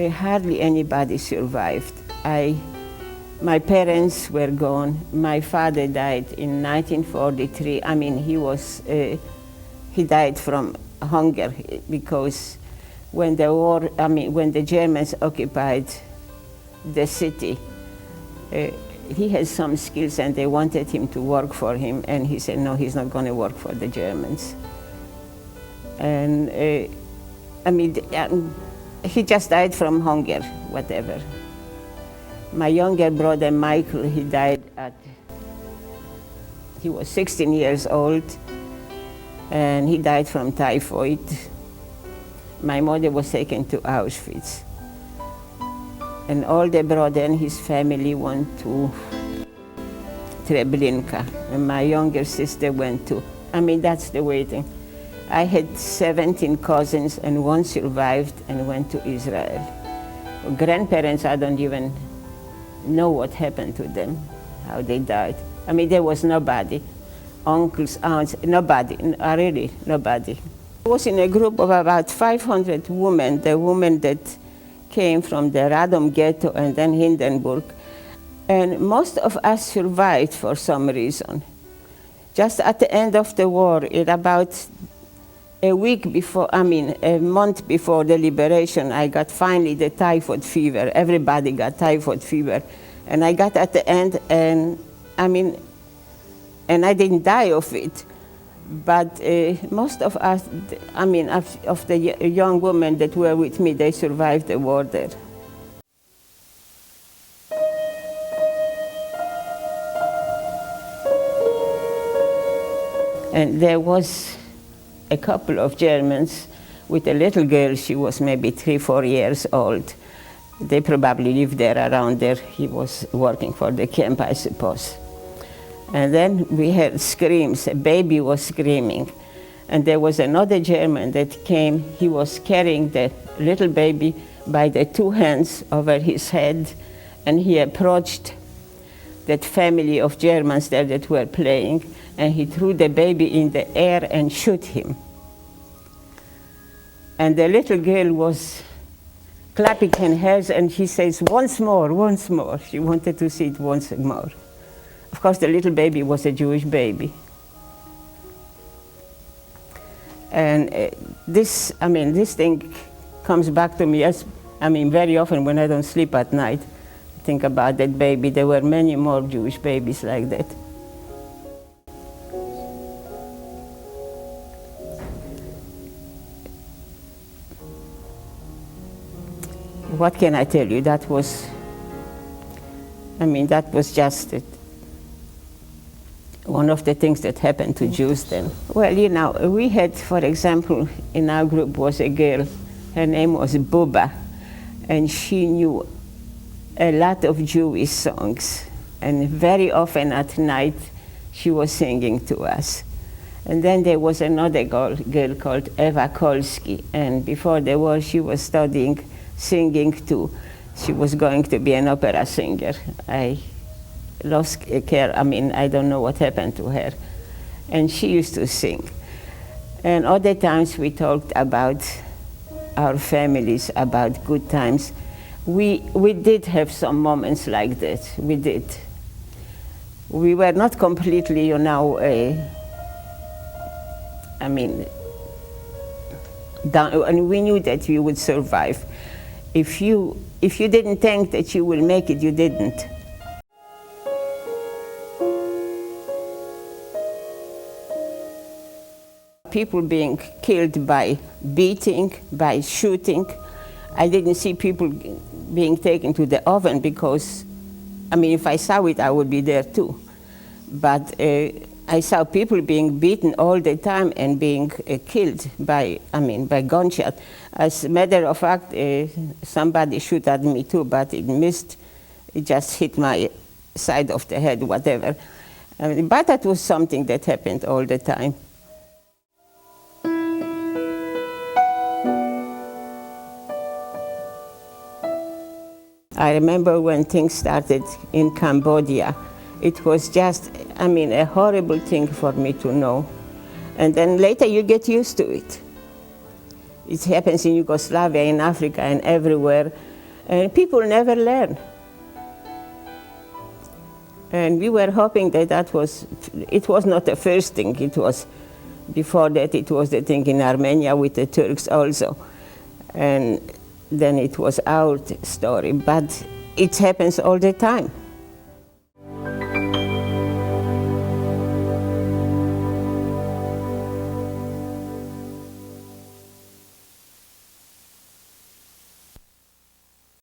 hardly anybody survived. My parents were gone. My father died in 1943. I mean, he died from hunger because when the war, when the Germans occupied the city, he had some skills and they wanted him to work for him, and he said, no, he's not going to work for the Germans. And he just died from hunger, whatever. My younger brother, Michael, he was 16 years old, and he died from typhoid. My mother was taken to Auschwitz. And all the brother and his family went to Treblinka, and my younger sister went to, that's the way thing. I had 17 cousins, and one survived and went to Israel. Grandparents, I don't even know what happened to them, how they died. There was nobody. Uncles, aunts, nobody, really nobody. I was in a group of about 500 women, the women that came from the Radom ghetto and then Hindenburg. And most of us survived for some reason. Just at the end of the war, about a month before the liberation, I got finally the typhoid fever. Everybody got typhoid fever. And I got at the end, and I didn't die of it. But most of us, of the young women that were with me, they survived the war there. And there was a couple of Germans with a little girl. She was maybe 3-4 years old. They probably lived there, around there. He was working for the camp, I suppose. And then we heard screams. A baby was screaming. And there was another German that came. He was carrying the little baby by the 2 hands over his head. And he approached that family of Germans there that were playing. And he threw the baby in the air and shot him. And the little girl was clapping her hands, and she says, once more, once more. She wanted to see it once more. Of course, the little baby was a Jewish baby. And this thing comes back to me very often when I don't sleep at night. I think about that baby. There were many more Jewish babies like that. What can I tell you? That was just it. One of the things that happened to Jews then. Well, we had, for example, in our group was a girl. Her name was Buba, and she knew a lot of Jewish songs. And very often at night, she was singing to us. And then there was another girl called Eva Kolski, and before the war, she was studying singing too. She was going to be an opera singer. I lost care, I don't know what happened to her. And she used to sing. And other times we talked about our families, about good times. We did have some moments like that, we did. We were not completely, down, and we knew that we would survive. If you didn't think that you will make it, you didn't. People being killed by beating, by shooting. I didn't see people being taken to the oven because, if I saw it, I would be there too. But I saw people being beaten all the time and being killed by gunshot. As a matter of fact, somebody shot at me too, but it missed. It just hit my side of the head, whatever. But that was something that happened all the time. I remember when things started in Cambodia, it was just, a horrible thing for me to know. And then later you get used to it. It happens in Yugoslavia, in Africa, and everywhere. And people never learn. And we were hoping that it was not the first thing. It was, before that, it was the thing in Armenia with the Turks also. And then it was our story. But it happens all the time.